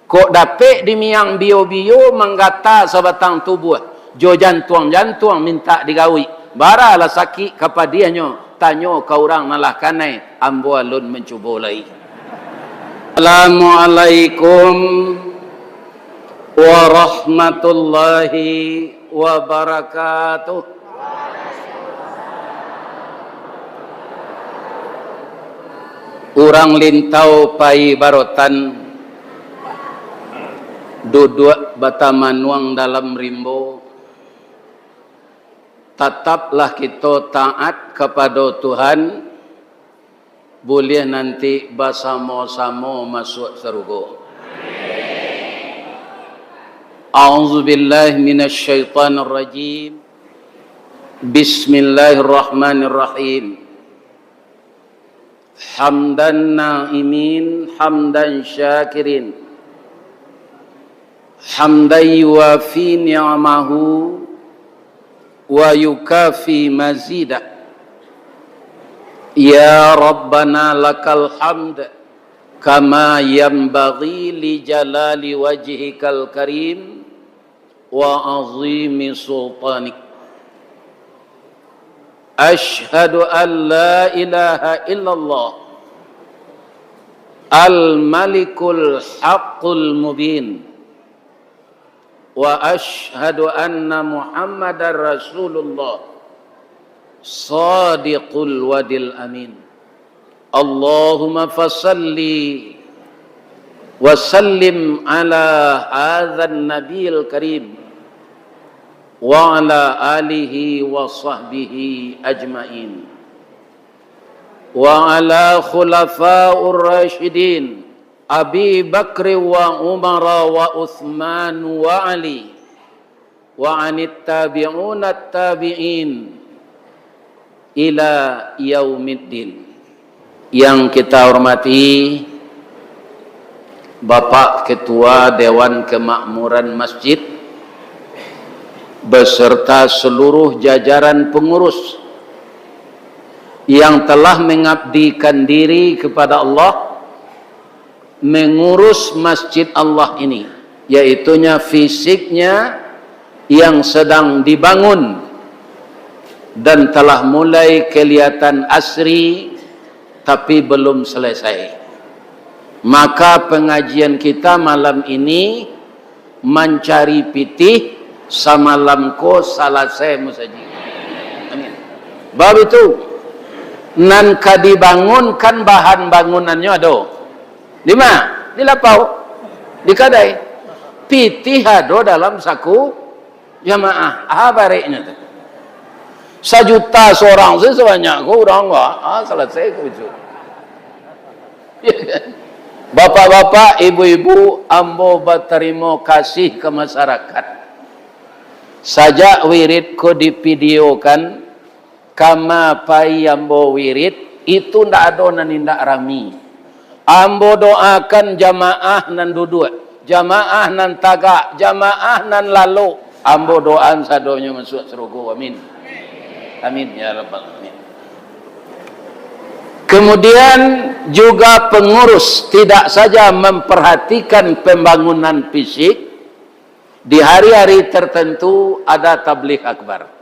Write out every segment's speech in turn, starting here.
Kok dapet di miang bio-bio menggata sebatang tubuh. Jo jantuang-jantuang minta digawi. Baralah sakit kepada dia nyo. Tanyo ke orang nalah kanai. Ambo alun mencubulai. Assalamualaikum warahmatullahi wabarakatuh. Urang lintau pai barotan duduk batamanuang dalam rimbo. Tetaplah kita taat kepada Tuhan, boleh nanti bersama-sama masuk surga. A'udzubillahi minasyaitonir rajim. Bismillahirrahmanirrahim. Hamdan na'imin, hamdan syakirin, hamdan yuwafi ni'amahu wa yukafi mazidah. Ya Rabbana lakal hamd kama yanbaghi li jalali wajhikal karim wa azimi sultanik. Ashhadu an la ilaha illallah al-malikul haqqul mubin wa ashhadu anna muhammadar rasulullah sadiqul wadil amin. Allahumma fasalli wa sallim ala hadzal nabiyil karim wa ala alihi wa sahbihi ajma'in wa ala khulafa'ur rasyidin Abi Bakr wa Umar wa Uthman wa Ali wa anit tabi'unat tabi'in ila yaumiddin. Yang kita hormati Bapak Ketua Dewan Kemakmuran Masjid beserta seluruh jajaran pengurus yang telah mengabdikan diri kepada Allah mengurus masjid Allah ini, yaitunya fisiknya yang sedang dibangun dan telah mulai kelihatan asri tapi belum selesai. Maka pengajian kita malam ini mencari pitih samalam ko selesai musaji. Amin. Bab itu nan kadibangun kan bahan bangunannya ada. Di mana? Di lapau, di kadai. Pitih ada dalam saku jamaah. Bareknya tu. 1 juta seorang sebanyak ko orang enggak. Selesai ko itu. Bapak-bapak, ibu-ibu, ambo berterima kasih ke masyarakat. Sajak wirid ko divideokan kama pai ambo wirid itu ndak ada nan indak rami. Ambo doakan jamaah nan duduk, jamaah nan tagak, jamaah nan lalu. Ambo doaan sadonya masuk surga. Amin. Amin ya rabbal alamin. Kemudian juga pengurus tidak saja memperhatikan pembangunan fisik. Di hari-hari tertentu ada tabligh akbar.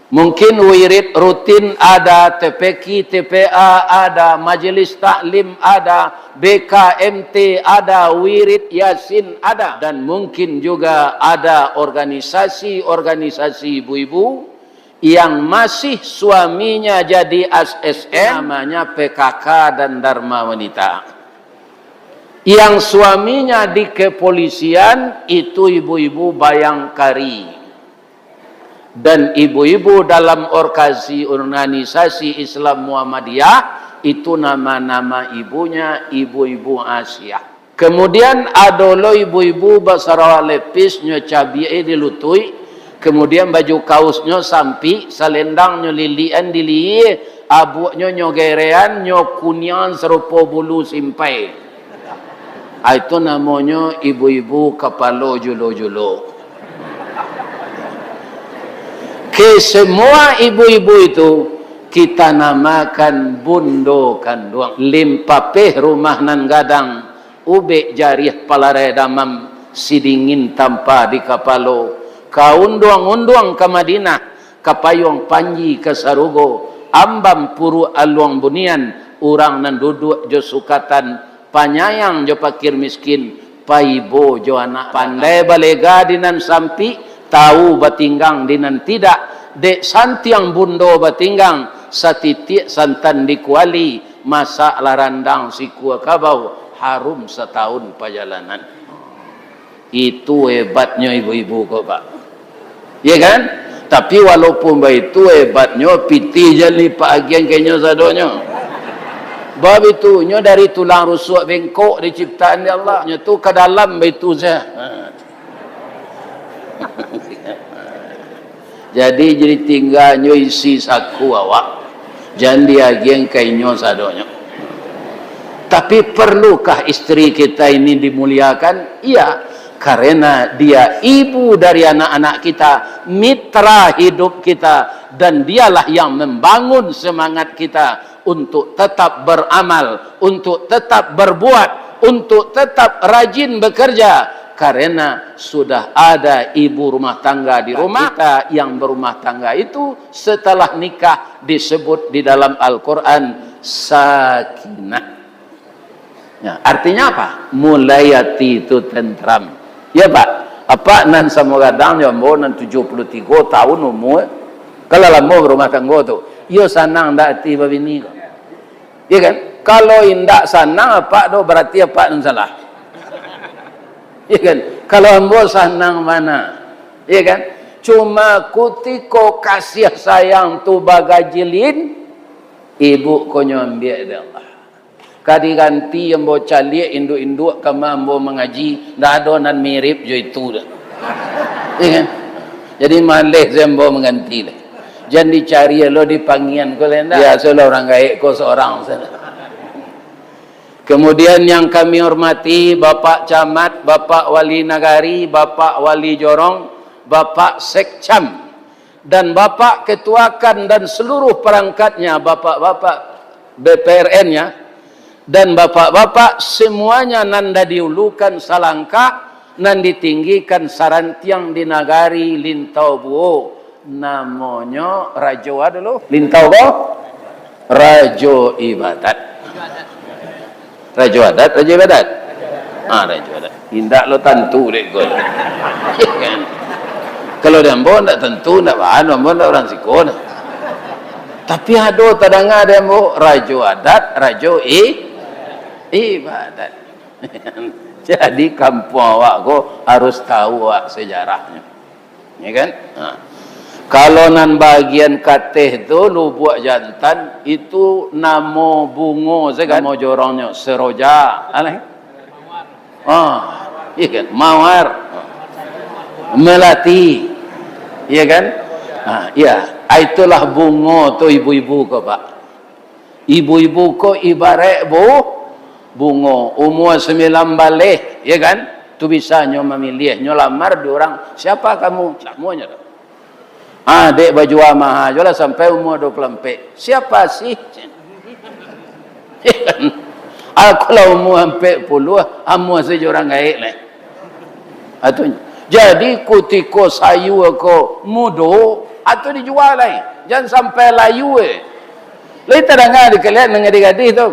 Mungkin wirid rutin ada, TPQ, TPA ada, majelis taklim ada, BKMT ada, wirid yasin ada. Dan mungkin juga ada organisasi-organisasi ibu-ibu yang masih suaminya jadi ASN, namanya PKK dan Dharma Wanita. Yang suaminya di kepolisian itu ibu-ibu Bayangkari. Dan ibu-ibu dalam organisasi Islam Muhammadiyah itu nama-nama ibunya ibu-ibu Asia. Kemudian ada lo ibu-ibu Sarawak lepis nyo cabai dilutui, kemudian baju kaosnya sampi, selendangnya lilian diliye, abuknya nyogerean nyo kunian serupa bulu simpai. Itu namanya ibu-ibu kepala julo-julo. Ke semua ibu-ibu itu kita namakan bundo kanduang. Limpapeh rumah nan gadang ube jarih palare damam sidingin tanpa di kapalo kaunduang-unduang ke Madinah kapayong panji ke Sarugo ambam puru aluang bunian urang nan duduk jo sukatan panyayang jo pakir miskin paibo jo anak pandai balega dinan sampi tahu batinggang dinan tidak dek santiang bundo batinggang satitik santan dikuali masak larandang sikua kabau harum setahun perjalanan. Itu hebatnya ibu-ibu kok Pak, ya kan? Tapi walaupun begitu hebatnya piti jali Pak agian kayaknya sadonyo bab itu nyo dari tulang rusuk bengkok diciptaan Allah nyo tu ke dalam begitu saja. Jadi tinggalnya isi saku awak jangan diagian kainyo sadonyo. Tapi perlukah istri kita ini dimuliakan? Iya, karena dia ibu dari anak-anak kita, mitra hidup kita, dan dialah yang membangun semangat kita untuk tetap beramal, untuk tetap berbuat, untuk tetap rajin bekerja. Karena sudah ada ibu rumah tangga di rumah kita, yang berumah tangga itu setelah nikah disebut di dalam Al-Quran sakinah. Ya, artinya apa? Mulayati itu tentram. Ya Pak, apa nan sama kadang jambo nan 73 tahun umur, kalau lama berumah tangga tu, yo sanang ndak tiba bini kok. Ya kan? Kalau indak sanang apa do berarti apa nan salah. Ya kan? Kalau ambo sanang mana? Ya kan? Cuma kutiko kasih sayang tu bagajilin, ibu konyo ambil dia Allah. Kadi ganti ambo calik induk-induk kama ambo mengaji, ndak ada nan mirip jo itu dah. Ya kan? Jadi malih ambo mengganti dah. Jangan dicari lo di panggian ko lenda. Ya solo orang gaik ko seorang sana. Kemudian yang kami hormati Bapak Camat, Bapak Wali Nagari, Bapak Wali Jorong, Bapak Sekcam, dan Bapak Ketuakan dan seluruh perangkatnya, Bapak-Bapak BPRN-nya, dan Bapak-Bapak semuanya nanda diulukan salangkah, nan ditinggikan sarantiang di Nagari Lintau Buo. Namanya Rajo ada lo? Lintau Buo? Rajo Ibadat. Rajo adat, rajo ibadat. Rajo adat. Indak lo tentu dek gol. Kan? Kalau dia ambo ndak tentu, ndak bahan, ambo ndak orang sikon. Tapi ada tadanga dia ambo rajo adat, rajo ibadat. Jadi kampung awak ko harus tahu awak sejarahnya. Ya kan? Kalau nan bagian kateh tu lu buat jantan itu namo bungo saya kan, namo jorongnya seroja alai iya kan, mawar, melati, iya kan, iya itulah bungo tu ibu-ibu ko Pak. Ibu-ibu ko ibarat bungo umur 9 balik, iya kan, tu bisa nyo memilih nyo lamar diorang siapa kamu, semuanya dah. Dek baju amah aja lah sampai umur 24. Siapa sih? Aku lah umur 40, amu saja orang gaik lah. Jadi kutiko sayu aku mudo atau dijual lah. Jangan sampai layu Lai terangah dikalian dengan adik-adik tu.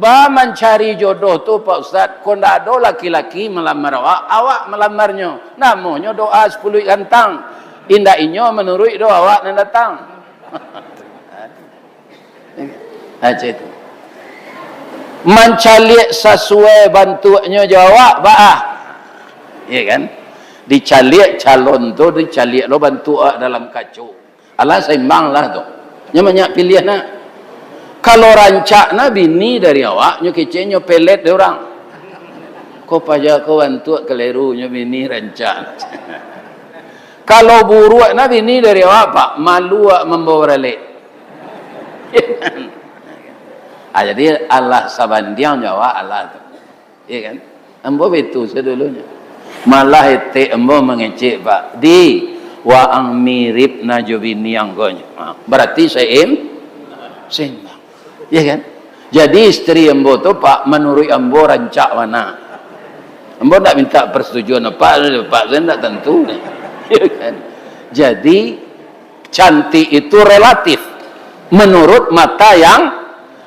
Ba mencari jodoh tu Pak Ustaz, kau ndak ada laki-laki melamar awak melamarnya. Namanya doa 10 gantang. Indah inyo menurut doa awak yang datang. Aja itu. Mencalik sesuai bantuannya jawab baah. Iya kan? Dicalik calon tu, dicalik lo bantu dalam kacau. Allah seimbang lah tu. Nya banyak pilihan nak. Kalau rancak na bini dari awak, nyo kece nyo pelet dia orang. Kau pajak kau bantu keliru nyo bini rancak. Kalau buruk Nabi ini dari apa? Malu membawa relek. Jadi Allah sabandiang jawab Allah tu. Ya kan? Ambo betul sedulunya. Malah itu ambo mengecek Pak. Di wa ang mirip najobini yang gonya. Berarti seimbang. Ya kan? Jadi istri ambo tu pak menurut ambo rancak mana. Ambo tak minta persetujuan pak saya tak tentu. Ya kan? Jadi cantik itu relatif menurut mata yang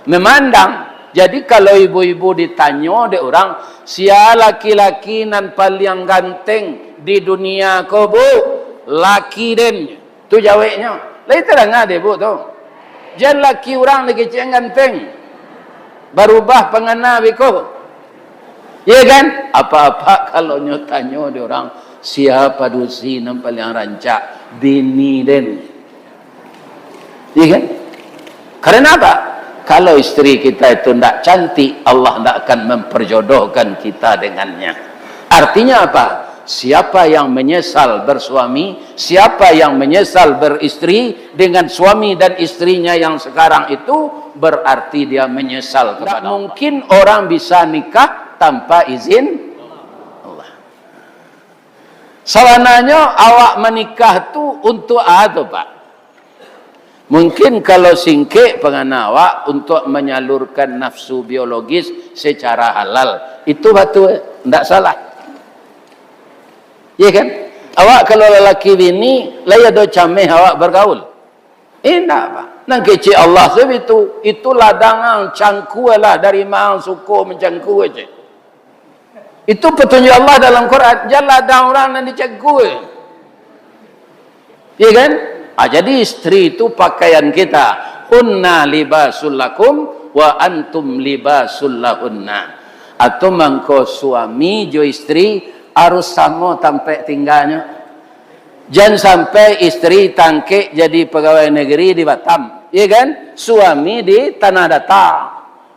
memandang. Jadi kalau ibu-ibu ditanya de orang, sia laki-laki nan paling ganteng di dunia ko bu, laki den. Tu jawabnya. Lain terang ada bu tu. Jangan laki orang lagi yang ganteng. Berubah pengana biko. Ya kan? Apa-apa kalau nyotanyo de orang, siapa dusi nan paling rancak bini den. Ya kan? Karena apa? Kalau istri kita itu tidak cantik, Allah tidak akan memperjodohkan kita dengannya. Artinya apa? Siapa yang menyesal bersuami, siapa yang menyesal beristri dengan suami dan istrinya yang sekarang itu, berarti dia menyesal kepada Allah. Mungkin orang bisa nikah tanpa izin Allah. Sawananya awak menikah tu untuk apa Pak? Mungkin kalau singkek penganawak untuk menyalurkan nafsu biologis secara halal. Itu betul, tidak salah. Ya kan? Awak kalau lelaki bini, laya do cameh awak bergaul. Tidak Pak. Nang kecil Allah sebetu. Itu ladangan cangku lah dari mahal suku mencangku aja. Itu petunjuk Allah dalam Quran. Jangan ladang orang yang dicangku. Ya kan? Jadi istri itu pakaian kita. Hunna libasul lakum wa antum libasul lahunna. Atau mangko suami jo istri harus sama tampai tinggalnya. Jangan sampai istri tangkek jadi pegawai negeri di Batam. Ya kan? Suami di Tanah Datar.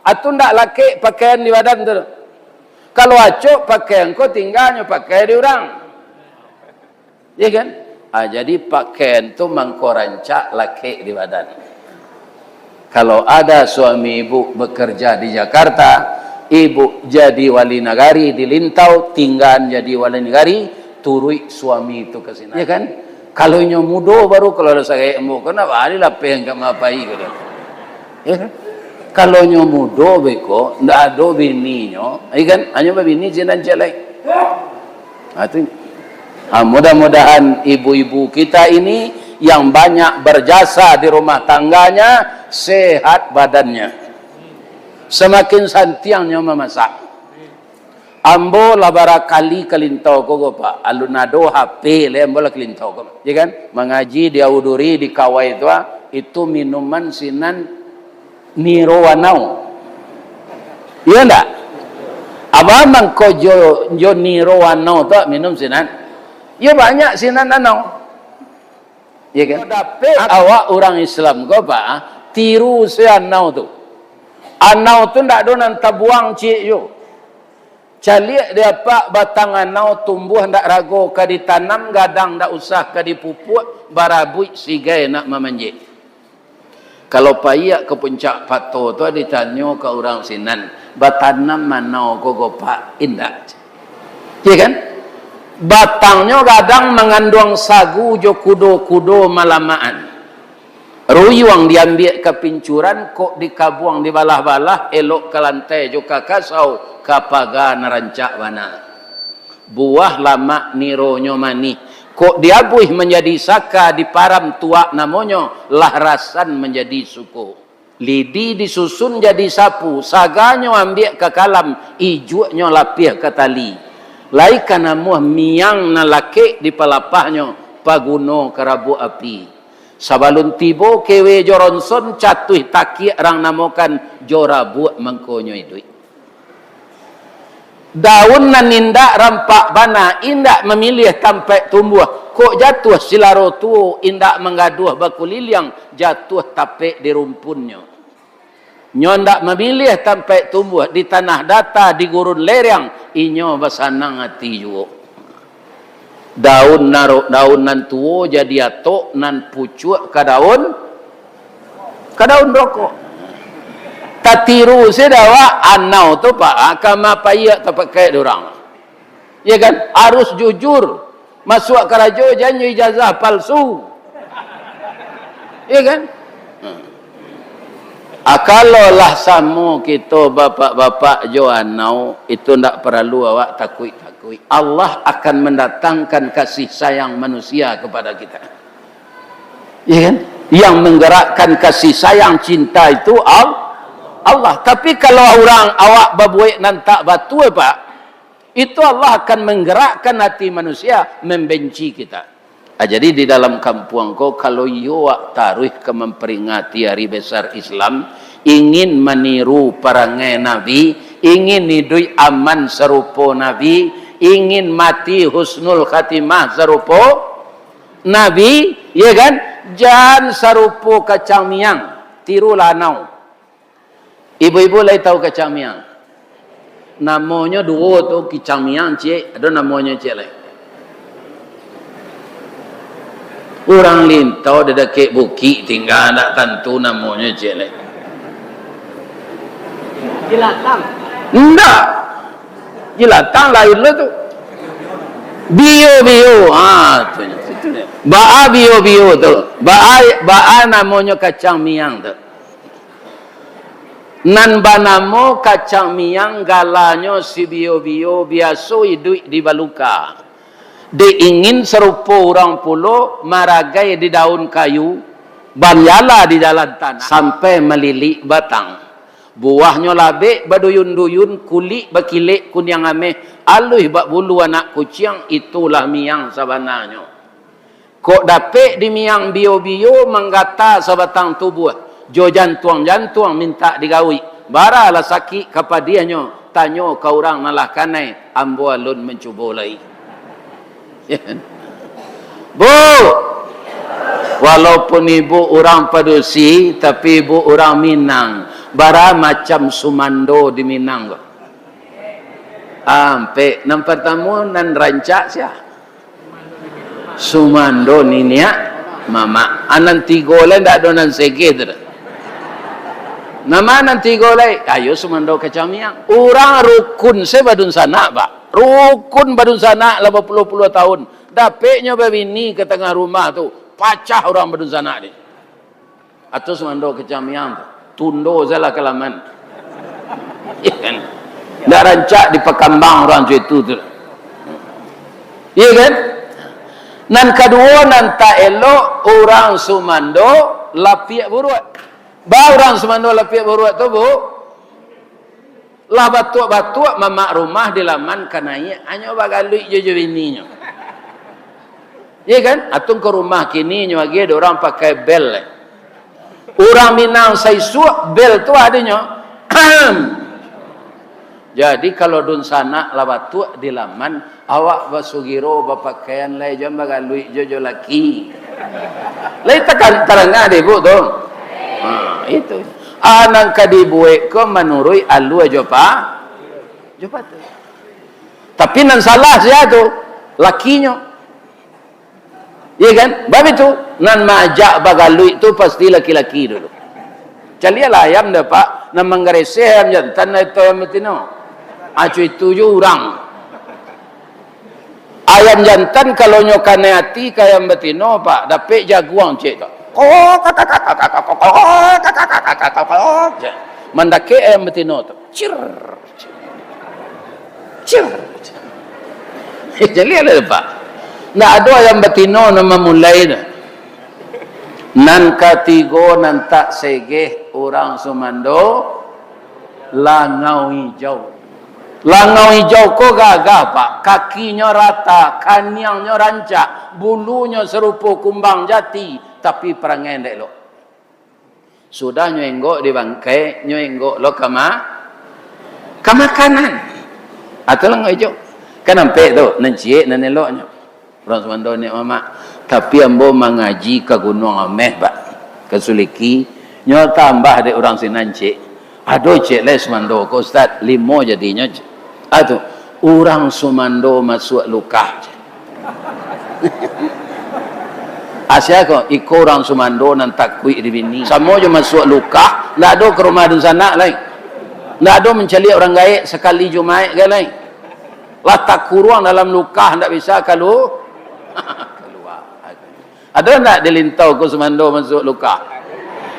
Atau ndak laki pakaian di badan tu. Kalau acuk pakaian kau tinggalnya pakai di orang. Ya kan? Jadi pakaian itu mengkorancak laki di badan. Kalau ada suami ibu bekerja di Jakarta, ibu jadi wali negari di Lintau, tinggal jadi wali negari, turui suami itu ke sini. Ya kan? Kalau nyomudo baru kalau ada saya emu, kenapa ada lah yang kamu apai gitu. Ya kan? Kalau nyomudo beko, ndak ada bininya, ya kan? Hanya bini jinan jelek. Itu. Mudah-mudahan ibu-ibu kita ini yang banyak berjasa di rumah tangganya sehat badannya, semakin santiangnya memasak. Ambo lah barakali kelintau ko Pak, alunado HP le ambo lah kelintau ko, ya kan? Mengaji dia uduri di kawai itu minuman sinan nirowanau, iya ndak? Abang ko jo nirowanau tu minum sinan. Ya banyak sinan anau. Ya kan? Tapi awak orang Islam kau Pak, tiru si anau tu. Anau tu ndak ada nan tabuang cik yo. Calik dia Pak batang anau tumbuh ndak rago ka ditanam, gadang ndak usah ka dipupuk, barabui sigai nak memanjik. Kalau payak ke puncak pato tu ditanya ke orang sinan, batanam manau ko Pak indak. Ya kan? Batangnya kadang mengandung sagu jo kudo-kudo malamaan. Ruyuang diambil ke pincuran, kok dikabuang di balah-balah, elok ke lantai jo kakasau, kapaga narancak wana. Buah lama nironyo mani. Kok diabuih menjadi saka, di param tua namanya, lahrasan menjadi suku. Lidi disusun jadi sapu, saganyo ambil ke kalam, ijuaknya lapih ke tali. Lai kana muah miang na laki di palapahnya paguno kerabu api. Sabalun tibo kewe joronson catuh taki rang namokan jorabu mengkonyo itu. Daun nan indak rampak bana indak memilih tampai tumbuh. Kok jatuh silaro tu indak menggaduh bakuliliang jatuh tapek di rumpunnya. Nyondak memilih tampai tumbuh di tanah data di gurun lereng inyo basanang hati juga. Daun naruk daun nan tuo jadi atok nan pucuk ke daun rokok. Tatiru sedawa anau tu Pak kama payak terpakai dorang. Ya kan? Harus jujur. Masuk ke raja janji ijazah palsu. Ya kan? Kalaulah sama kita bapak-bapak Joanau, itu tidak perlu awak takut. Allah akan mendatangkan kasih sayang manusia kepada kita. Ya kan? Yang menggerakkan kasih sayang cinta itu Allah. Tapi kalau awak babuik nantak batu apa? Itu Allah akan menggerakkan hati manusia membenci kita. Jadi di dalam kampung kau, kalau awak taruh ke memperingati hari besar Islam, ingin meniru perangai Nabi, ingin hidup aman serupa Nabi, ingin mati husnul khatimah serupa Nabi, ya kan? Jangan serupa kacang miang, tiru lanau. Ibu-ibu lai tahu kacang miang. Namanya dua tu kacang miang cik, ada namanya cik lai. Orang lintau dia dekat bukit tinggal nak tentu namanya cik lai. Jelatang. Enggak. Jelatang lain lah tu. Bio. Tu. Ba'a bio tu. Ba'a namanya kacang miang tu. Nan banamo kacang miang galanya si bio biasa hidup di baluka. Dia ingin serupa orang pulau maragai di daun kayu, banyala di jalan tanah sampai melilik batang. Buahnya labik baduyun-duyun, kulit bakilik kunyang ameh, aluh bak bulu anak kucing, itulah miang sebenarnya. Kok dapet di miang bio menggata sebatang tubuh, jo jantuang minta digawi. Baralah sakit kapadiannya, tanya ke orang nalah kanai, ambo alun mencuba lagi. Bu, walaupun ibu orang Padusi, tapi ibu orang Minang. Bara macam Sumando di Minang. Ampe nampak tamu nan rancak sia. Sumando ni niya mama. Anan tigolay ndak do nan seged. Nama nan tigolay ayo Sumando kacamiang. Orang rukun se badun sana ba. Rukun badun sana 80 tahun. Dapeknya babini ke tengah rumah tu. Pacah orang badun sana ni. Atau Sumando kacamiang. Tundo salah kelaman. Ya kan? Tak rancak di Pekambang orang itu tu. Ya kan? Nan kedua nan tak elok orang Sumando lapiak buruat. Ba orang Sumando lapiak buruat tu bu. Lah batuk-batuk mamak rumah di laman kanai hanya bagalui jojo bininya. Ya kan? Atung ke rumah kini lagi ada orang pakai bel. Orang Minang saisuak bel tu adanya. Jadi kalau dun sana labatuk di laman, awak basugiro bapakaian lai jam bagalui jojo laki. Lai tekan terangah deh bu tu. Itu. Anang kadibuek ko menurui alu aja pa. Jopa tu. Tapi nan salah sia tu lakinya. Ya kan? Bab itu nan majak bagalui itu pasti laki-laki dulu. Calialah ayam dah pak, nan menggareseh ayam jantan itu ayam betino. Acu itu je orang. Ayam jantan kalau nyokane hati ke ayam betino pak, dapat jaguang cek tak. Mendake ayam betino tu. Cir. Calialah pak. Nak ada ayam betino nama mulai dah. Nan katigo nan tak segeh orang Sumando langau hijau. Langau hijau ko gagah pak, kakinya rata, kaniangnya rancak, bulunya serupa kumbang jati, tapi perangai ndek lo. Sudah nyenggok di bangkai, nyenggok lo ke makanan. Atau langau hijau. Kan nampak tu, nanciek nan eloknya. Orang Sumando ni mama, tapi ambo mengaji ke Gunung Ameh pak, ke Suliki, nyo tambah de orang Sinancik. Aduh cek les Sumando ko ustaz, 5 jadinya. Aduh, orang Sumando masuk luka. Asia ko iko orang Sumando nan takui di bini. Samo je masuk luka, ndak ada ke rumah dun sana lain. Ndak ada mencari orang gaib sekali Jumaat ke lain. Lah tak kurang dalam luka ndak bisa kalau keluar. Ada tak dilintau ke Sumando masuk luka?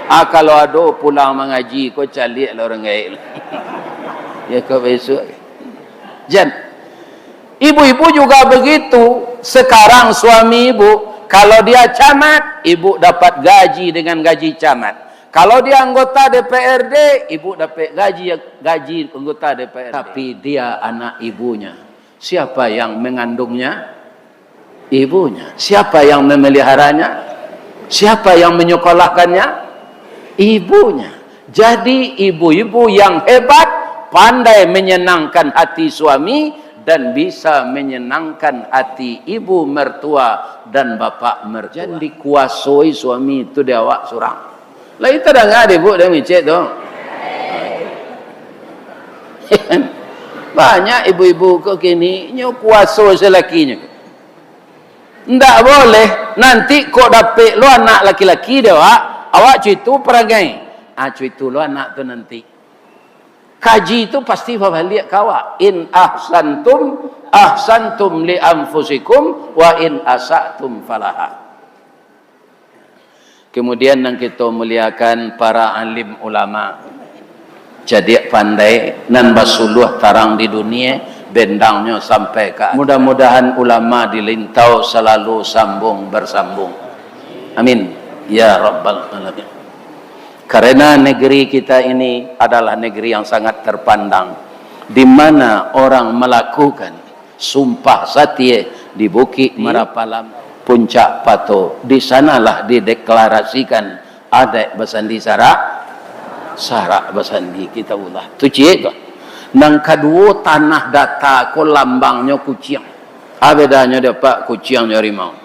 Kalau ada pulang mengaji, kau calik lah orang gaib. Ya kau besok. Jan. Ibu-ibu juga begitu. Sekarang suami ibu, kalau dia camat, ibu dapat gaji dengan gaji camat. Kalau dia anggota DPRD, ibu dapat gaji anggota DPRD. Tapi dia anak ibunya. Siapa yang mengandungnya? Ibunya. Siapa yang memeliharanya? Siapa yang menyekolahkannya? Ibunya. Jadi ibu-ibu yang hebat, pandai menyenangkan hati suami dan bisa menyenangkan hati ibu mertua dan bapak mertua. Jangan dikuasai suami itu dia awak surang. Lah itu dah ngade bu dah micet tu. Banyak ibu-ibu kok kini nyo kuasa selakinya. Ndak boleh nanti kok dapet lo anak laki-laki dia awak cuitu perangai. Cuitu lo anak tu nanti. Kaji itu pasti balik kawa. In ahsantum li anfusikum wa in asatum falaha. Kemudian yang kita muliakan para alim ulama. Jadi pandai nan basuluh tarang di dunia, bendangnya sampai ke atas. Mudah-mudahan ulama di lintau selalu sambung bersambung. Amin. Ya Rabbal Alamin. Karena negeri kita ini adalah negeri yang sangat terpandang, di mana orang melakukan sumpah setia di Bukit Merapalam, Puncak Pato. Di sanalah dideklarasikan ada Basandi Sarak Basandi kita ulah. Tu cik tu. Nang kedua tanah data ko lambangnya kucing. Bedanya dia pak kucing harimau.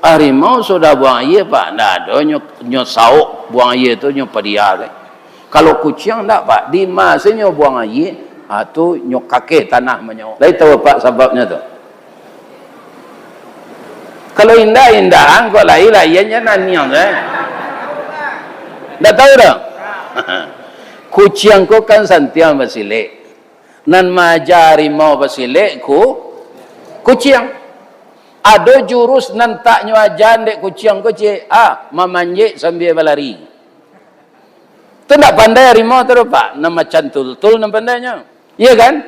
Harimau sudah buang air pak, ndak ada nyo sauk buang air tu nyo padia. Kalau kucing ndak pak, di masa nyo buang air, tu nyo kaki tanah menyo. Lai tahu pak sebabnya tu. Kalau indah-indah kok lai-laiannya naniang ndak tahu dah. Kucing ko kan santiang basilek. Nan majari mau basilek kucing. Ada jurus nantak nyuajan dek kucing memanjik sambil berlari. Tu nak pandai harimau tu pak, nama cantul-tul nama pandainya. Iya kan?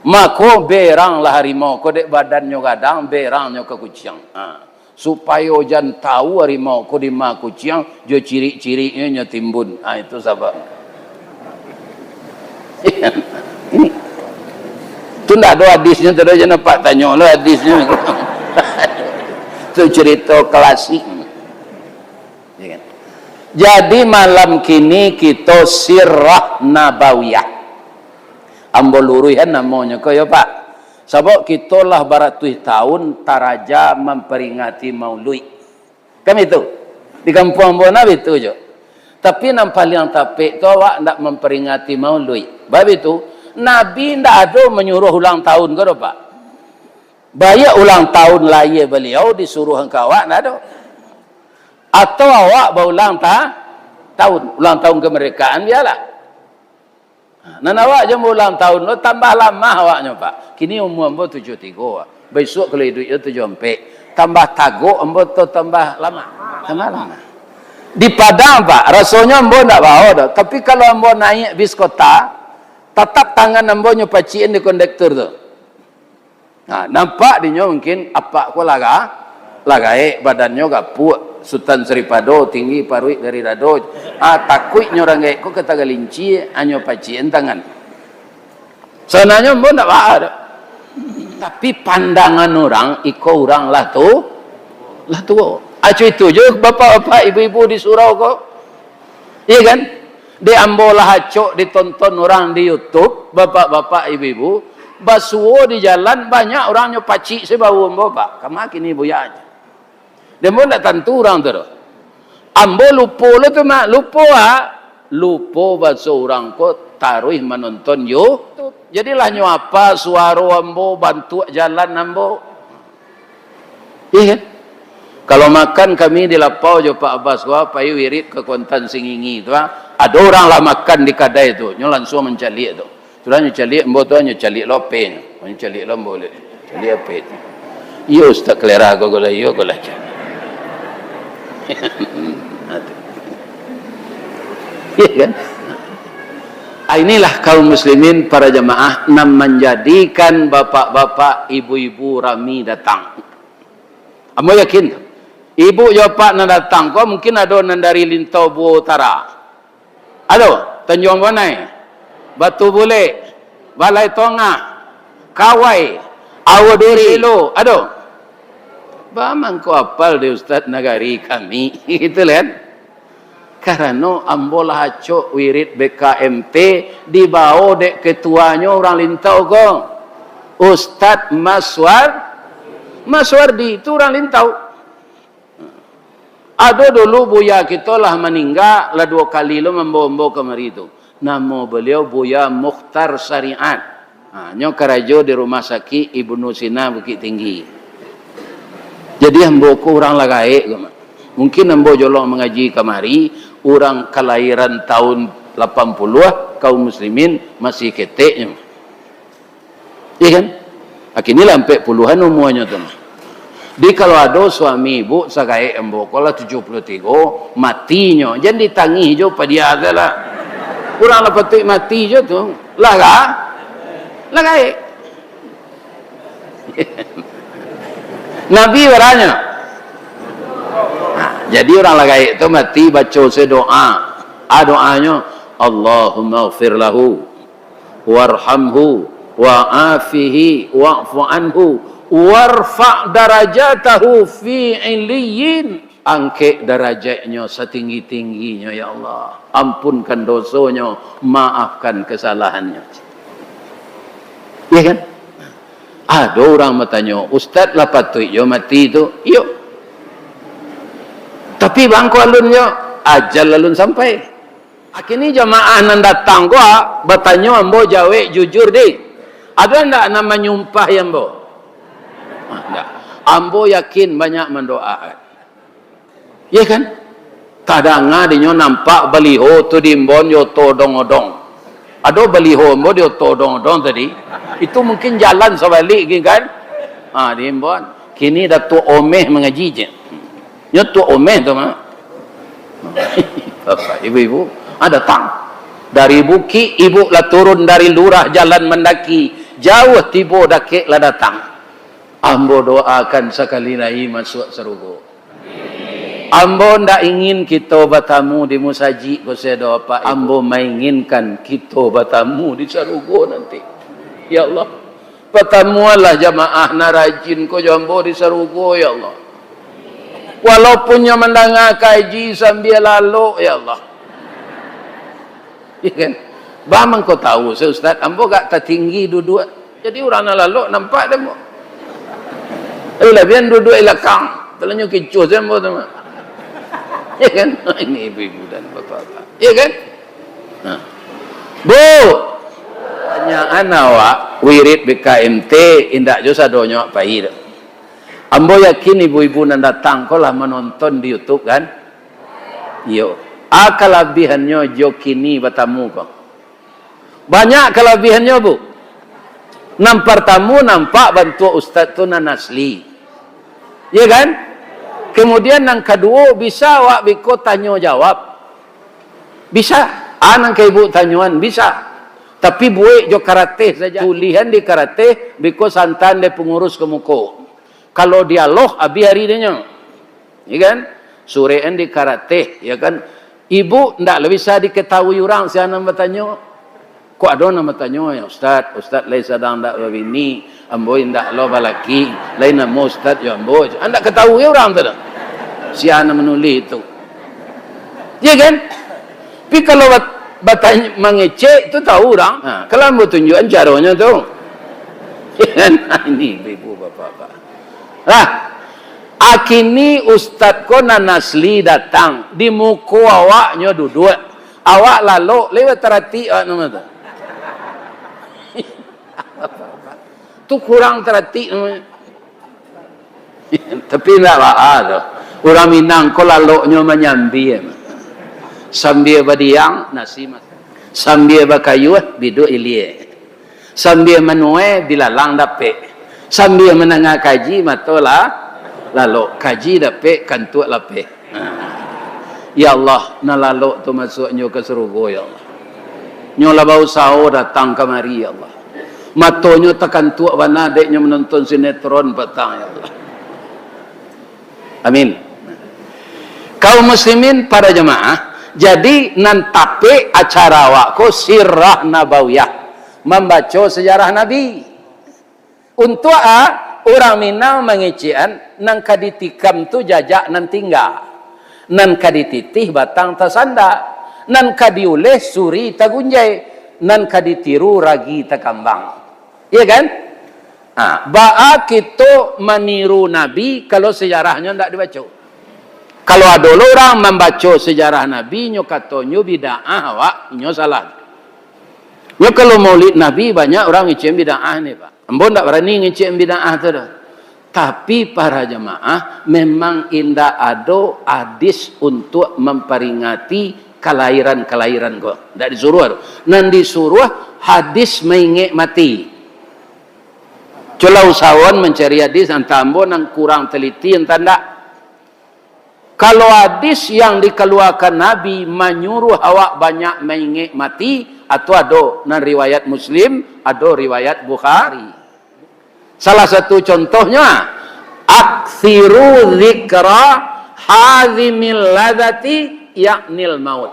Mako beranglah harimau, ko dek badannya kadang berangnya ke kucing. Supaya jan tahu harimau ko di ma kucing, jo ciri-cirinya nya timbun. Itu sebab. Ini. Tu ndak ada hadisnya tu dah jangan pak tanya lo hadisnya. Itu cerita klasik. Jadi malam kini kita sirah nabawiyah. Ambo luruhan namanya kaya pak. Sebab kita lah baratus tahun taraja memperingati maulid. Kan itu? Di kampung ambo nabi itu je. Tapi nampak yang tapik tu awak nak memperingati maulid. Sebab itu Nabi ndak ada menyuruh ulang tahun ke pak. Banyak ulang tahun lahir beliau disuruh engkau awak nak ada. Atau awak berulang tahun, ulang tahun kemerdekaan biarlah. Nan awak je ulang tahun lo tambah lama awaknya pak. Kini umur ambo 73. Besok kalau hidup itu 74. Tambah tagok ambo tu tambah lama. Tambah lama. Di Padang pak, rasanya ambo ndak bawa dah. Tapi kalau ambo naik bis kota, tatap tangan ambo nyupaciin di kondektur tu. Nampak dia mungkin apa ko lagai badannya gapuk Sultan Seripado tinggi paruik dari dado takut orang gaik ko kata galinci anyo pacien tangan sananya mbon ndak ada. Tapi pandangan orang iko orang lah tu acu itu je bapak-bapak ibu-ibu di surau ko iya kan di ambolah acok ditonton orang di YouTube bapak-bapak ibu-ibu basuo di jalan banyak orangnya pacik sebau ambo pak kama kini buya aja demo ndak tentu orang tu ambo lupo lo tu mak lupo baso orang ko taruh menonton YouTube jadilah nyo apa suara ambo bantu jalan ambo iya kalau makan kami di lapau jo Pak Abbas gua pai wirid ke Kuantan Singingi tu ada orang lah makan di kedai tu nyo langsung mencari tu sudah nyecalik embo tu nyecalik lope nyecalik lombo le calik apa itu yo ustaz kelera go gola yo gola Iya kan? Inilah kaum muslimin para jamaah nam menjadikan bapak-bapak, ibu-ibu rami datang. Amo yakin? Ibu bapak nak datang kau mungkin ada nan dari Lintau Bu Utara. Ada Tanjung Bonai, Batu Bule, Balai Tongah, Kawai, Awaduri lo, ada. Bamang kau apal de Ustaz Nagari kami, itu kan? Karena ambolah hacok wirid BKMT dibawa dek ketuanya orang Lintau kong Ustaz Maswardi itu orang Lintau. Ada dulu buya kita lah meninggal lah 2 kali lo membawa kemari itu. Nama beliau Buya Mukhtar Syariat. Nyo karajo di rumah sakit Ibnu Sina Bukit Tinggi. Jadi amboku orang lagai mungkin ambo jolong mengaji kemari orang kelahiran tahun 80 kaum muslimin masih keteknya. Iya kan? Akhirnya sampai puluhan umurnya tuh. Di kalau ada suami ibu sakai ambo kalau 73 matinya jangan ditangi jo pada dia adalah kurang lepetik mati jo tuh lagai Nabi beranya. Nah, jadi orang lagai itu mati baca sedoa. Doanya Allahumma ighfir lahu warhamhu wa'afihi wa'fu anhu warfa' darajatahu fi illiyin. Angkat derajatnya setinggi-tingginya ya Allah. Ampunkan dosanya, maafkan kesalahannya. Iya kan? Ada orang bertanya, Ustaz lah patut yo mati itu. Yuk. Tapi bangku alun yo, ajal alun sampai. Akhirnya jamaah nan datang gua bertanya ambo jawe jujur deh. Ada ndak nama nyumpah ya ambo? Ndak. Ambo yakin banyak mendoakan. Iya kan? Kadang adinyo nampak baliho tu dimbon yo todong-odong. Ada baliho ambo dia todong-odong tadi. Itu mungkin jalan sebalik kan? Dimbon. Kini Datuk Omeh mengaji je. Datuk Omeh tu mah. Bapak, ibu-ibu, datang dari bukit, ibu lah turun dari lurah jalan mendaki. Jauh tiba dakik lah datang. Ambo doakan sekali lagi masuk surga. Ambo ndak ingin kita bertamu di musaji ko saya apa. Ambo menginginkan kita bertamu di surga nanti. Ya Allah, pertemuanlah jamaah narajin ko jambo di surga ya Allah. Walaupun yang mendengar kaji sambil lalu ya Allah. Ya kan? Bamang kau tahu saya Ustaz, ambo gak tertinggi duduk. Jadi orang lalu nampak demo. Lebihan duduk ilakang, telanjut kecoh sembo tu. Ya kan? Ini ibu-ibu dan bapak-bapak. Ya kan? Bu, tanyaan awak wirid BKMT indak jo sadonyo pahir. Ambo yakin ibu-ibu nan datang kau lah menonton di YouTube kan? Yo. Kelebihannya jo kini bertamu kau. Banyak kelebihannya bu. Nampak tamu nampak bantu ustaz tu nan asli. Ya kan? Kemudian yang kedua bisa awak biko tanya jawab. Bisa. Nang ke ibu tanyuan bisa. Tapi buik jo karate saja. Tulihan di karate biko santan de pengurus kemuko. Kalau dialog abi hari dia. Ya kan? Surean di karate, ya kan? Ibu ndak bisa diketahui orang siapa nak bertanya. Kok ada nama bertanya ya Ustaz, Ustaz lain sedang ndak bini, ambo ndak lo balaki, lain nama Ustaz ya ambo. Anda ketahui orang tu dah. Siapa nak menulis itu. Ya kan? Tapi kalau bertanya mengecek tu tahu orang. Kalau ambo tunjukkan caranya tu. Ya kan? Ini ibu bapak-bapak. Akini Ustaz ko nan asli datang di muka awaknya duduk. Awak lalu lewat terhati nama tu. Tu kurang terhati namanya. Tapi tak apa. Orang Minang ko lalu menyambi. Sambil berdiang nasi mas. Sambil berkayu bidu ilie. Sambil menuai dilalang dapet. Sambil menengah kaji matolah lalu kaji dapet kantuk lapeh. Ya Allah, nalalok tu masuknya ke surga ya Allah. Nyola bau sao datang kemari ya Allah. Matonyo tekan tua bana adiknya menonton sinetron petang ya Allah. Amin. Kaum muslimin para jemaah, jadi nantape acara wako sirah nabawiyah, membaca sejarah Nabi. Untuk orang Minang mengician nang kaditikam tu jajak nan tinggal. Nan kadititih batang tasanda, nan kadiuleh suri tagunjai, nan kaditiru ragi takambang. Iya kan? Ba'a kita meniru Nabi kalau sejarahnya tidak dibaca. Kalau ada orang membaca sejarah Nabi, nyo katonyo bid'ah, wak, nyo salah. Nyo kalau maulid Nabi banyak orang ngicim bid'ah ni Pak. Ambo tidak berani ngicim bid'ah tu dah. Tapi para jemaah memang indah ada hadis untuk memperingati kelahiran-kelahiran kau. Tidak disuruh. Nan disuruh hadis mengingek mati. Cula usahawan mencari hadis antambo nang kurang teliti entah tak. Kalau hadis yang dikeluarkan Nabi menyuruh awak banyak mengingek mati, atau ada nan riwayat Muslim, ada riwayat Bukhari. Salah satu contohnya, akthiru dzikra hazimil ladzati yaknil maut.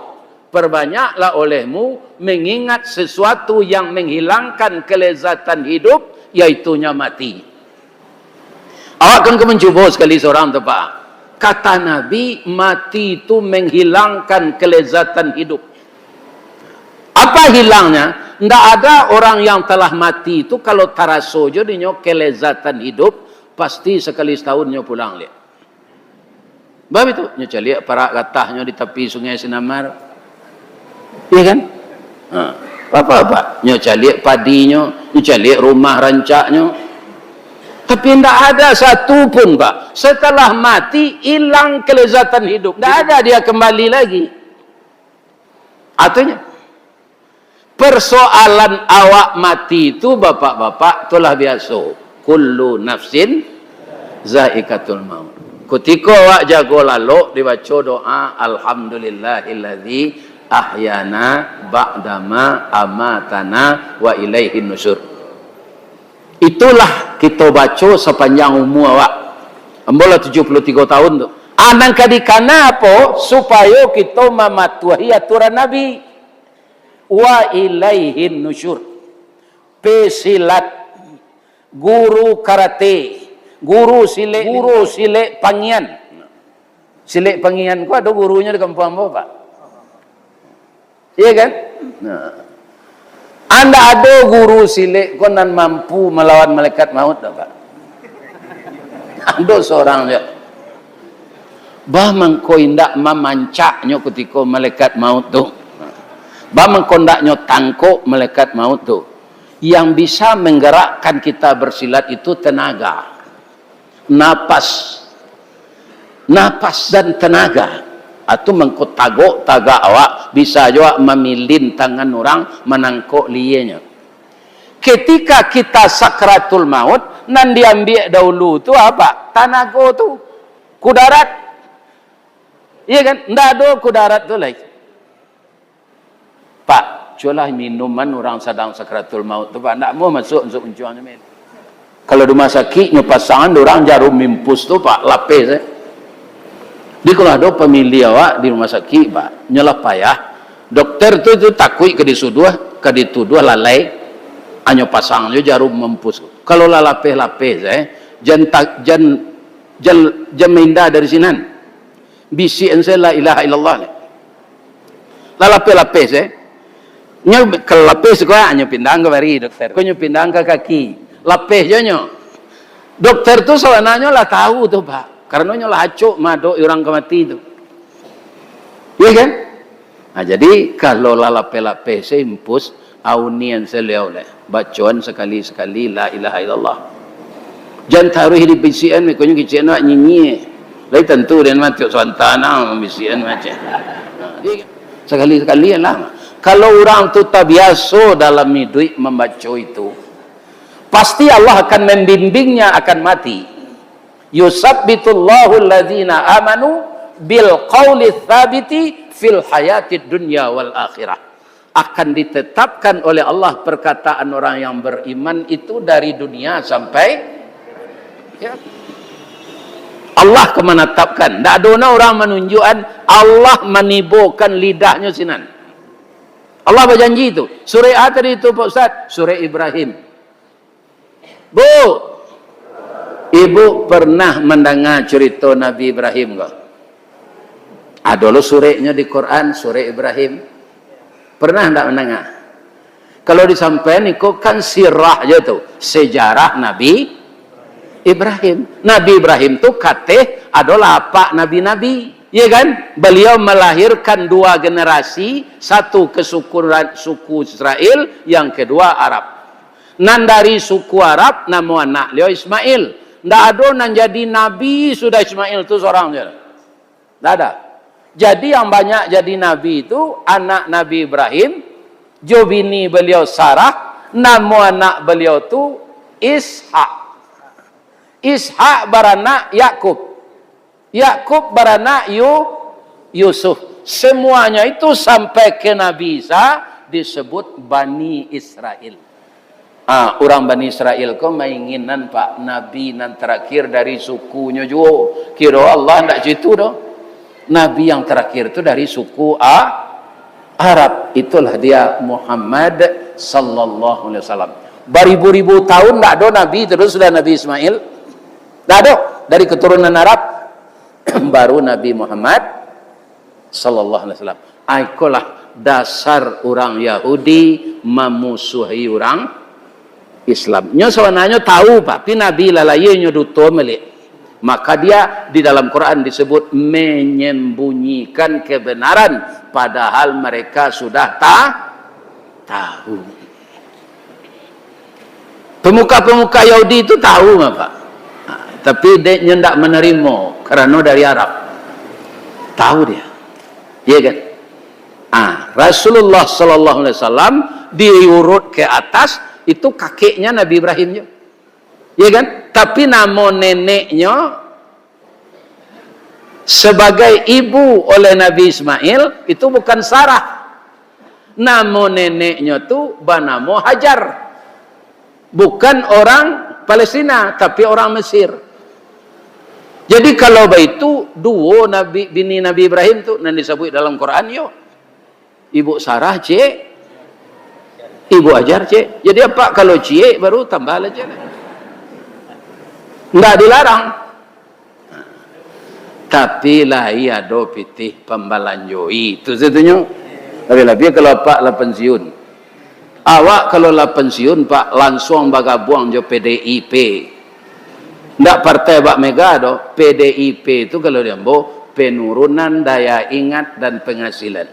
Perbanyaklah olehmu mengingat sesuatu yang menghilangkan kelezatan hidup, yaitunya mati. Awak kan mencuba sekali seorang tu Pak. Kata Nabi, mati itu menghilangkan kelezatan hidup. Apa hilangnya? Tidak ada orang yang telah mati itu kalau taraso jadinya kelezatan hidup, pasti sekali setahun nyo pulang lihat. Bab itu nyo caliak para katahnya di tepi sungai Sinamar. Iya kan? Apa-apa nyo caliak padinya, nyo caliak rumah rancaknya. Tapi tidak ada satu pun Pak, setelah mati hilang kelezatan hidup. Tidak ada dia kembali lagi. Artinya persoalan awak mati itu bapak-bapak itulah biasa. Kullu nafsin zaikatul maut. Ketika awak jago lalu dibaca doa alhamdulillahilladzi ahyana ba'dama amatana wa ilaihin nusyur. Itulah kita baca sepanjang umur awak. Ambola 73 tahun tu. Anang kadikana apa supaya kita mematuhi aturan Nabi. Wa ilaihin nusyur. Pesilat, guru karate, guru silik pangian. Silik pangian ku ada gurunya di kampung apa Pak? Iya kan? Nah. Anda ada guru silik konan mampu melawan malaikat maut tak Pak? Ada seorang dia. Bah mengko indak memancaknya ketika malaikat maut tu. Bamang kondaknya tangkuk malaikat maut tu. Yang bisa menggerakkan kita bersilat itu tenaga. Napas dan tenaga. Atau mengko tagok tagak awak bisa juga memilin tangan orang menangkuk lienya. Ketika kita sakratul maut nan diambil dahulu tu apa? Tenaga tu kudarat. Iya kan? Ndak ada kudarat tu lagi. Pak, jualah minuman orang sedang sakratul maut tu Pak, nak mau masuk untuk menjualnya mel. Kalau di rumah sakit nyo pasangan orang jarum mimpus tu Pak, lapis Di kalau ada pemilih awak di rumah sakit Pak, nyelah payah. Dokter tu takut ke dituduh lalai, anyo pasang nyo jarum mimpus. Kalau lah lapis jan minda dari sinan. Bisi ensel la ilaha illallah. La lapis nyo kelapis ko nyo pindang ke bari dokter. Ko nyo pindang ke kaki. Lapis nyo. Dokter tu sebenarnya lah tahu tu Pak. Karena nyo lah acuk madok orang kemati tu. Iya kan? Nah, jadi kalau la lapis impus aunian seliau le. Bacaan sekali-sekali la ilaha illallah. Jan taruh di bisian ko nyo kicen nak nyinyi. Lai tentu dan mati santana bisian macam. Sekali-sekali lah. Kalau orang tu tak biasa dalam hidup membaca itu, pasti Allah akan membimbingnya akan mati. Yusabbitullahu alladhina amanu bil qauli tsabiti fil hayatid dunya wal akhirah. Akan ditetapkan oleh Allah perkataan orang yang beriman itu dari dunia sampai ya. Allah kemenetapkan. Tak ada orang menunjukkan, Allah menibukan lidahnya sinan. Allah berjanji itu. Surah tadi itu Pak Ustaz, surah Ibrahim. Bu, ibu pernah mendengar cerita Nabi Ibrahim enggak? Ada lo surahnya di Quran, surah Ibrahim. Pernah enggak mendengar? Kalau disampaikan itu kan sirah aja tuh, sejarah Nabi Ibrahim. Nabi Ibrahim tuh kateh adalah apa nabi-nabi, ya kan? Beliau melahirkan dua generasi, satu suku Israel, yang kedua Arab. Nan dari suku Arab nama anak beliau Ismail. Ndak ada nan jadi nabi sudah Ismail itu seorang je. Ndak ada. Jadi yang banyak jadi nabi itu anak Nabi Ibrahim, jobini beliau Sarah, nama anak beliau tu Ishak. Ishak beranak Yakub. Yakub beranak Yusuf. Semuanya itu sampai ke Nabi Isa disebut Bani Israel. Orang Bani Israel kau mainginan Pak Nabi nan terakhir dari sukunya juga. Kira Allah tidak situ dah. Nabi yang terakhir itu dari suku Arab. Itulah dia Muhammad sallallahu alaihi wasallam. Beribu-ribu tahun tidak ada Nabi, terus sudah Nabi Ismail. Tidak ada dari keturunan Arab. Baru Nabi Muhammad sallallahu alaihi wasallam. Itulah dasar orang Yahudi memusuhi orang Islam. Nya sebenarnya tahu Pak, tapi Nabi lalayenya duto melik. Maka dia di dalam Quran disebut menyembunyikan kebenaran padahal mereka sudah tahu. Pemuka-pemuka Yahudi itu tahu Pak. Tapi dia tidak menerima karena dari Arab. Tahu dia. Iya kan? Rasulullah sallallahu alaihi wasallam diurut ke atas itu kakeknya Nabi Ibrahim. Iya kan? Tapi nama neneknya sebagai ibu oleh Nabi Ismail itu bukan Sarah. Nama neneknya tu bernama Hajar. Bukan orang Palestina tapi orang Mesir. Jadi kalau itu dua bini Nabi Ibrahim tu yang disebut dalam Quran yo. Ibu Sarah cik, ibu Hajar cik. Jadi apa kalau cik baru tambah aja. Enggak dilarang. Tapi lah iya do pitih pembalanjoi itu setunya. Lebih-lebih kalau Pak lah pensiun. Awak kalau lah pensiun Pak langsung bagabung jo PDIP. Ndak partai Pak Mega do, PDIP itu kalau dia mau penurunan daya ingat dan penghasilan.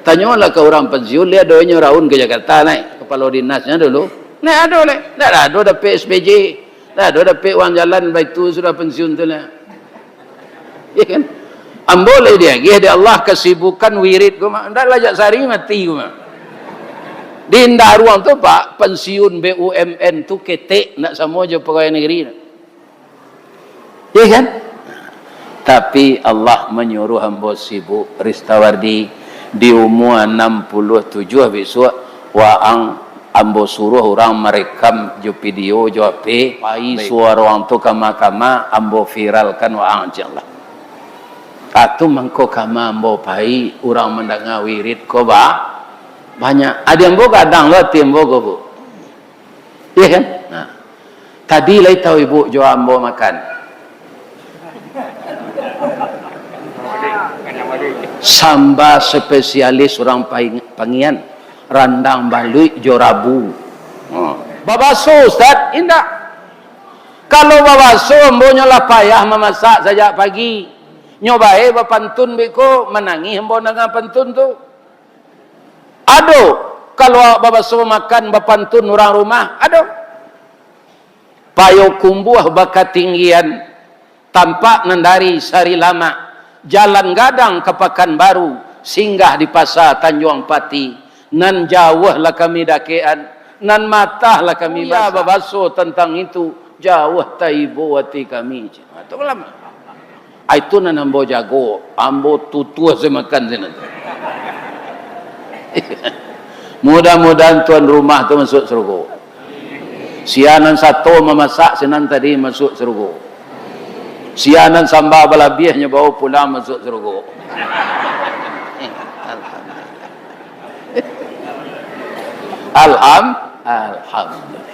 Tanyalah ke orang pensiun, lihat doanya raun ke Jakarta naik kepala dinasnya dulu. Nah ada le, ndak ada dapat SPJ, ndak ada dapat uang jalan baik tu sudah pensiun tu lah. Ya kan? Amboleh dia Allah kesibukan wirid ku mak, ndak lajak sari mati ku mak. Di ruang tu Pak, pensiun BUMN tu ketek nak sama je pegawai negeri. Ya kan? Tapi Allah menyuruh hamba sibuk Ristawardi di umur 67 besok waang ambo suruh orang merekam jo video jo ape pai suara orang tu kama-kama ambo viralkan waang insyaallah. Atu mangko kama ambo pai orang mendengar wirid ko ba banyak. Ada yang boga kadang lo tim boga bu. Iya kan? Nah. Tadi lai tahu ibu jo ambo makan. Samba spesialis orang Pangian, randang balui jo rabu. Babaso Ustaz, indah. Kalau babaso ambonya lah payah memasak sejak pagi. Nyobae bapantun beko menangi ambo dengan pantun tu. Ado, kalau babaso makan bapantun orang rumah, ado. Payo kumbuh bakat tinggian, tampak nendari sari lama, jalan gadang ke Pekanbaru, singgah di pasar Tanjung Pati, nan jauh lah kami dakean, nan matah lah kami babaso tentang itu, jauh taibu hati kami. Itu lama. Itu nan ambo jago, ambo tutu saya makan sana. Mudah-mudahan tuan rumah tu masuk surga. Sianan satu memasak sinan tadi masuk surga. Sianan sambal balabiahnya bawa pulang masuk surga. Alhamdulillah.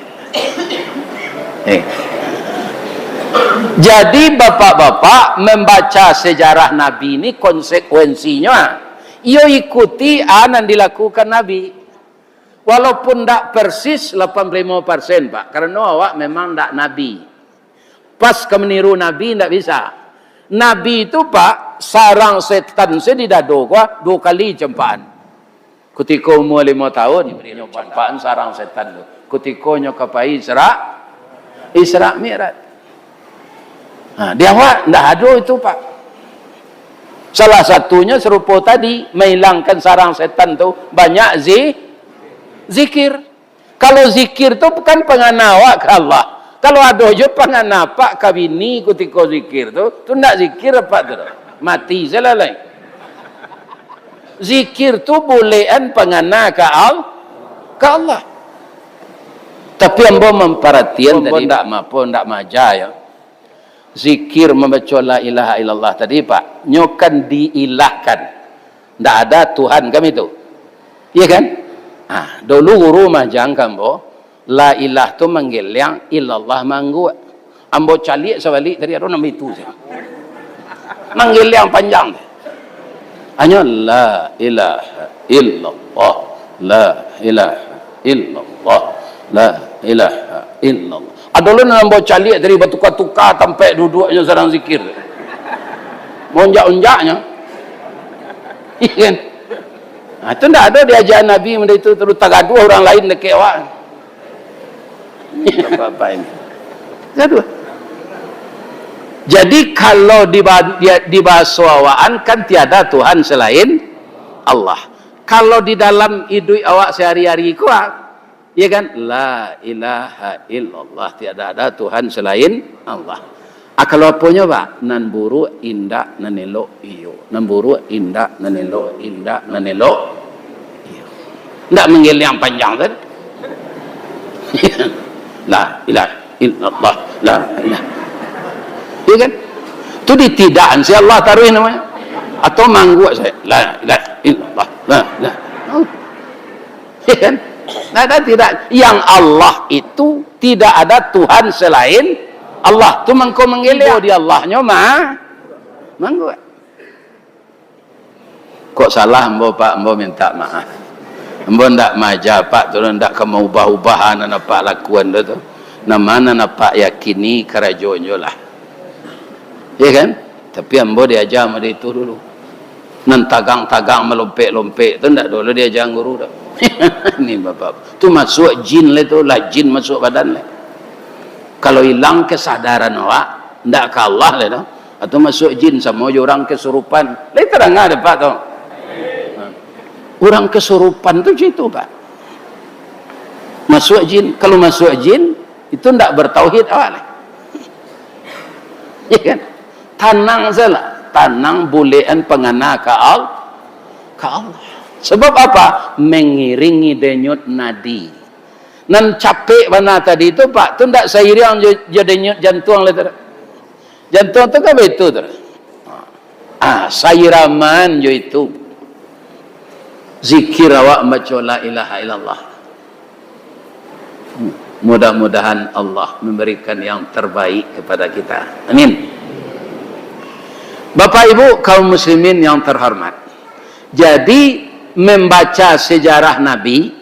Jadi bapak-bapak membaca sejarah Nabi ini konsekuensinya ia ikuti yang dilakukan Nabi. Walaupun tak persis 85% Pak. Karena awak memang tak Nabi. Pas ke meniru Nabi tak bisa. Nabi itu Pak, sarang setan saya di dado gua 2 kali cempaan. Ketika umur 5 tahun diberi cempaan sarang setan tu. Ketika nyokapai Isra Mi'raj. Nah, dia awak tak ada itu Pak. Salah satunya serupa tadi, menghilangkan sarang setan tu banyak zikir. Kalau zikir tu bukan penganawa ke Allah. Kalau ada je pengana pak kabini ketika zikir tu ndak zikir apa tu? Mati selalai. Zikir tu bolehan pengana ke Allah. Tapi ambo memperhatian tadi ndak mampu ndak maja ya. Zikir membaca la ilaha illallah tadi Pak, nyokan diilahkan. Ndak ada Tuhan kami tu. Iya kan? Dulu guru majang kambo la ilah tu manggil yang illallah manggu. Ambo calik sebalik tadi ada nama itu saya. Manggil yang panjang. Hanya la ilaha illallah, la ilaha illallah, la ilaha illallah. Ada lu ambo calik dari bertukar-tukar sampai duduknya sedang zikir. Monjak-onjaknya. Iya kan? Nah, itu tidak ada diajaran Nabi itu terus tagaduh orang lain dekat awak. Apa ini? Gaduh. Jadi kalau di bahasa awaan kan tiada Tuhan selain Allah. Kalau di dalam hidup awak sehari-hari kuat, ya kan? La ilaha illallah, tiada ada Tuhan selain Allah. Kalau apanya Pak? Nan buru indah nan elok iyo. Nan buru indah nan elok indah nan elok iyo. Ndak menggil yang panjang kan? La ilaha illallah, la ilaha. Iya kan? Itu ditidaan si Allah taruhin namanya. Atau manggu saya. La ilaha illallah, la ilaha. Iya kan? Ada tidak? Yang Allah itu tidak ada Tuhan selain Allah. Tu mangko mengelak di Allahnya manggu. Kok salah mbo Pak, mbo minta maaf. Mbo ndak maja Pak, tu ndak kemau ubah-ubahan apa lakuan tu. Namana napa yakini karajonyo lah. Ya kan? Tapi ambo diajar sama dia itu dulu. Nan tagang-tagang melompek-lompek tu ndak dulu diajar guru dah. Ini bapak. Tu masuk jin lah tu, lah jin masuk badan lah. Kalau hilang kesadaran awak, ndak ke Allah lah tu. Atau masuk jin sama orang kesurupan. Lai terang ada Pak tu. Orang kesurupan tu situ Pak. Masuk jin. Kalau masuk jin itu ndak bertauhid awak lah. Ya kan? Tanang salah. Tanang bolehan pengana ke Allah. Sebab apa? Mengiringi denyut nadi. Nan capek mana tadi itu Pak, tu ndak sairiang je denyut jantung le ter. Jantung tu kan betu ter. Sairaman je itu. Zikir awak baca la ilaha illallah. Mudah-mudahan Allah memberikan yang terbaik kepada kita. Amin. Bapak Ibu kaum muslimin yang terhormat. Jadi membaca sejarah Nabi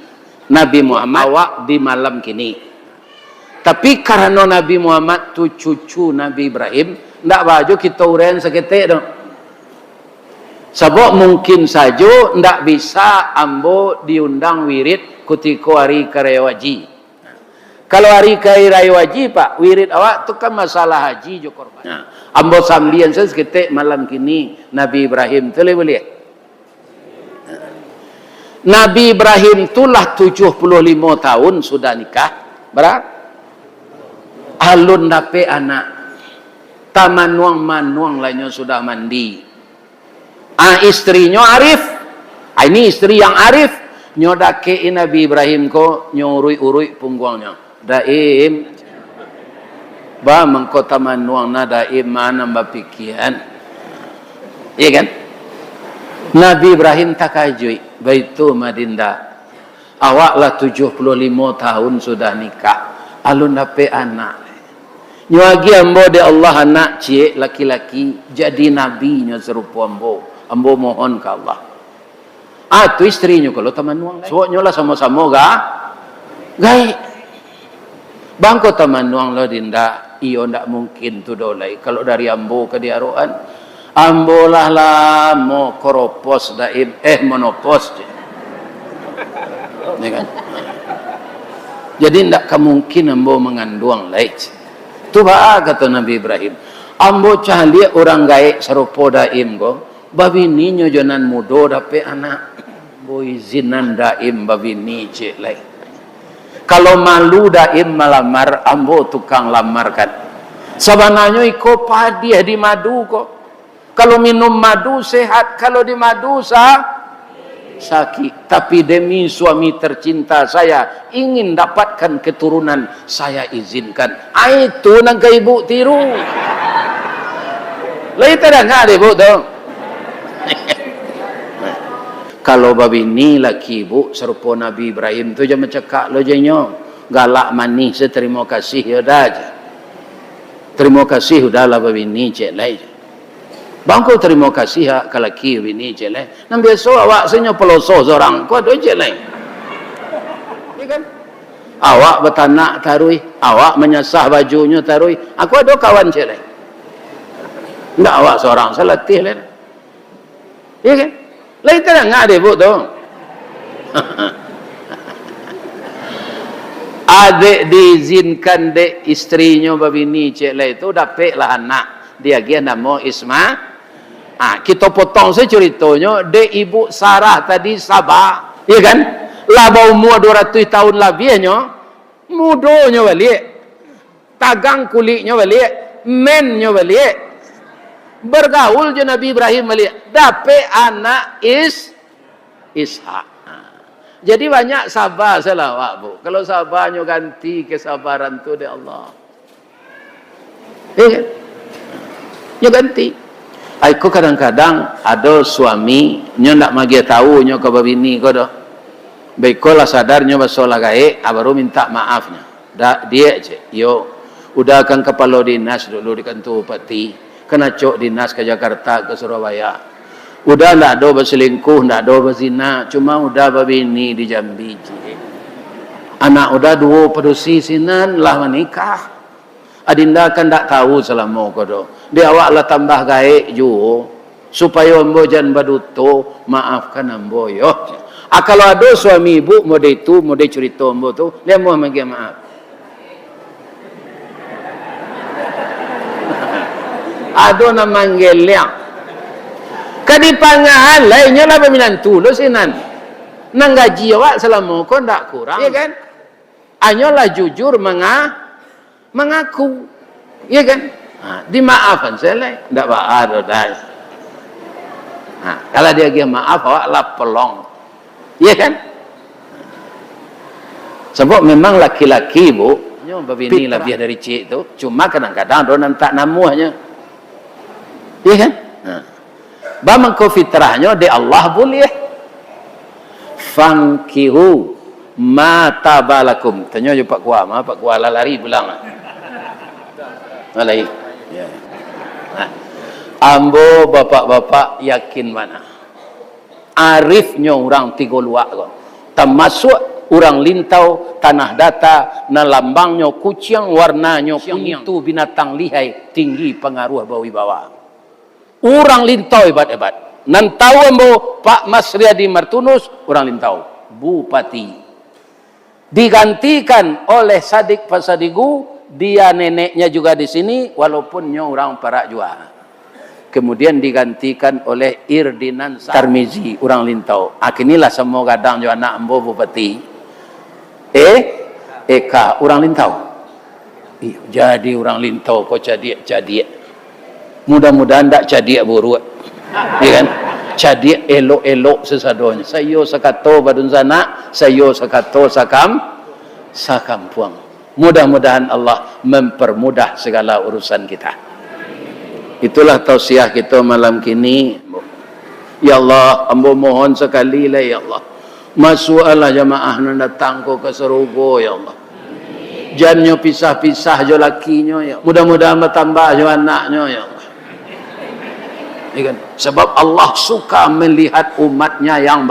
Muhammad awak di malam kini. Tapi karena Nabi Muhammad tu cucu Nabi Ibrahim, ndak baju kita uren seketik dong. Sebab mungkin saja ndak bisa ambo diundang wirid ketika hari Raya Haji. Kalau hari Raya Haji Pak, wirid awak tu kan masalah haji jo korban. Ambo sambian seketik malam kini Nabi Ibrahim tu boleh. Nabi Ibrahim itulah 75 tahun sudah nikah. Berapa? Alun dapat anak. Manuang lainnya sudah mandi. Istrinya Arif. Ini istri yang Arif. Nyodake Nabi Ibrahim ko nyorui-urui punggungnya. Daim. Ba mengko tamanuang na daim mana bapikian. Iya kan? Nabi Ibrahim takajui. Baitu Madinda. Awaklah 75 tahun sudah nikah. Alun dape anak. Nyuagi ambo de Allah anak cie laki-laki jadi nabi nya serupa ambo. Ambo mohon ke Allah. Tu istrinya kalau teman nuang. So nyola sama-sama gai. Bangko teman nuang lo dinda. Iyo ndak mungkin tu dolai. Kalau dari ambo ke diaroan. Ambo lah mo koropos daim monopos. Ya kan? Jadi tidak kemungkinan ambo mengandung lain. Tu ba kata Nabi Ibrahim. Ambo cahli orang gaek serupa daim ko. Babini nyo jonan mudo dape anak. Bo izinan daim babini cek lain. Kalau malu daim melamar ambo tukang lamarkan. Sebenarnya iko padi di madu ko. Kalau minum madu sehat, kalau di madu sakit. Tapi demi suami tercinta saya ingin dapatkan keturunan, saya izinkan. Itu nang ke ibu tiru. Lai tidak ada ibu dong. Kalau babi ni laki ibu serupa Nabi Ibrahim tu jangan cekak lo jenyo. Galak manis terima kasih ya dah. Terima kasih udahlah babi ni cek lai. Bangko terima kasih ke laki bini je lah. Nam biasa awak senyo peloso seorang ko do je lah. Ya kan? Awak betanak tarui, awak menyasah bajunya tarui. Aku ada kawan je lah. Enggak awak seorang seletih lah. Ya kan? Lain tak ngah deh bu tu. Adik diizinkan dek istrinya babini cek lah itu dapat lah anak. Dia dia nama Isma. Kita potong saya ceritanya de ibu Sarah tadi Sabah, ya kan? Laba umur 200 tahun lebihnya, mudonya balik, tagang kulitnya balik, mennya balik, bergaul je Nabi Ibrahim balik, dapat anak Ishak. Jadi banyak sabar selawat bu. Kalau sabarnya ganti kesabaran tu dari Allah, ya kan? Ya ganti. Aku kadang-kadang ada suami nyo ndak magi tahu nyo ke babini ko do. Baikolah sadarnya basolah gae baru minta maafnya. Dia je. Yo udah kan kepala dinas dulu di kantor bupati, kena cok dinas ke Jakarta ke Surabaya. Udah ndak ada berselingkuh, ndak ada berzina, cuma udah babini di Jambi. Anak udah dua pedusi sinan lah menikah. Adinda kan tak tahu selama kodo. Dia awak lah tambah gaek ju supaya ambo jangan baduto, maafkan ambo yo. Kalau ada suami ibu mode itu mode cerita ambo tu, dia mau magi maaf. Ada nama manggil yang kadipangahan lainnya lah pemilihan tulo sinan. Nang gaji awak selama kau tak kurang, ya kan? Anyolah jujur mengaku, ya kan? Dimaafkan saya, tidak ada dah. Kalau dia kata maaf, awak lah pelong, ya kan? Sebab memang laki-laki bu, babini lebih dari cik tu, cuma kadang-kadang orang tak namuhnya, ya kan? Bamang ko fitrahnya de Allah boleh. Fankihu mata balakum. Tanya je Pak Kuah, Pak Kuah lari pulang. Malai. Ya. Ambo bapak-bapak yakin mana? Arifnya orang tiga luak ko. Termasuk orang lintau tanah data na lambangnya kucing warnanya kuning tu binatang lihai tinggi pengaruh bawi-bawa. Orang lintau hebat-hebat. Nan tahu ambo Pak Mas Riyadi Martunus orang lintau bupati. Digantikan oleh Sadik Pasadigu. Dia neneknya juga di sini walaupun orang Perak juga. Kemudian digantikan oleh Irdinan Tarmizi orang Lintau. Inilah semua kadang juga anak ambo bupati. Eka orang Lintau. Jadi orang Lintau kok jadi. Mudah-mudahan tak jadi buruk. Ya kan? Jadi elok-elok sesadonya. Sayo sakato badun sana, sayo sakato sakampuang. Mudah-mudahan Allah mempermudah segala urusan kita. Itulah tausiah kita malam kini. Ya Allah, ambo mohon sekali lah ya Allah. Masuklah jamaah nan datang ko ke Serugo ya Allah. Jangan pisah-pisah jo lakinya ya. Mudah-mudahan bertambah jo anaknya ya Allah. Sebab Allah suka melihat umatnya yang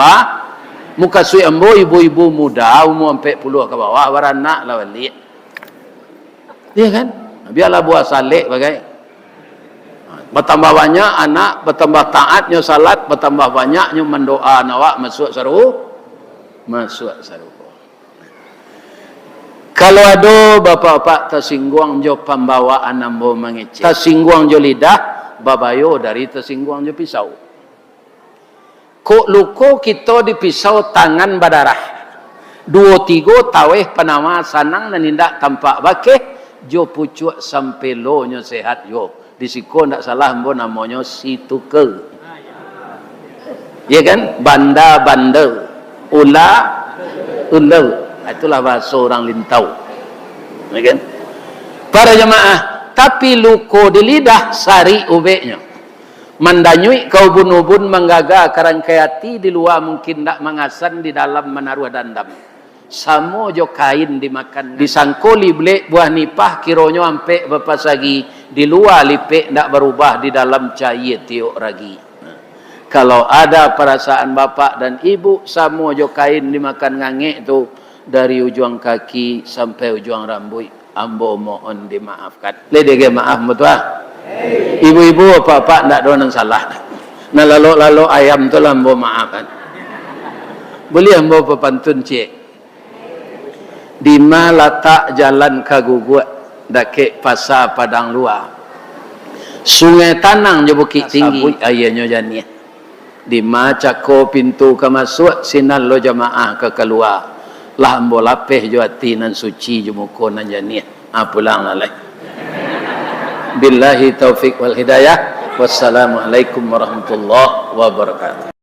muka sui ambo ibu-ibu muda umur 40 ke bawah beranak lah balik. Iya kan? Biarlah buah salik bagai. Bertambah banyak anak, bertambah taatnya salat, bertambah banyaknya mendoa nawak masuk seru. Kalau ada bapak-bapak tersinggung jo pembawaan ambo mengecek. Tersinggung jo lidah babayo dari tersinggung je pisau. Kok luko kita dipisau tangan berdarah. 2-3 taweh penama sanang dan indak tampak bakeh jo pucuk sampai lo nyo sehat jo. Disiko ndak salah mbo namanya situke. Ya kan? Banda, ula. Itulah bahasa orang Lintau. Ya kan? Para jemaah, tapi luko di lidah sari ubeknya. Mandanyui kau bunubun menggaga karangkayati di luar mungkin tak mengasan di dalam menaruh dandam. Samo jo kain dimakan. Disangkoli blek buah nipah kironyo ampe bepasagi di luar lipek tak berubah di dalam cair tiok ragi. Kalau ada perasaan bapak dan ibu samo jo kain dimakan ngangek tu dari ujung kaki sampai ujung rambut. Ambo mohon dimaafkan. Ledege maaf mutua. Ibu-ibu bapak ndak ada yang salah. Nah lalu ayam tu ambo maafkan. Boleh ambo pepantun cik. Di mana letak jalan kaguguat dake pasar padang luar. Sungai Tanang je bukit tinggi ayahnya jani. Di mana cako pintu ke masuk sinan lo jamaah ke keluar. Lah ambo lapeh jo hati nan suci jo muka nan jani. Pulang lalai. Billahi taufik wal hidayah. Wassalamualaikum warahmatullahi wabarakatuh.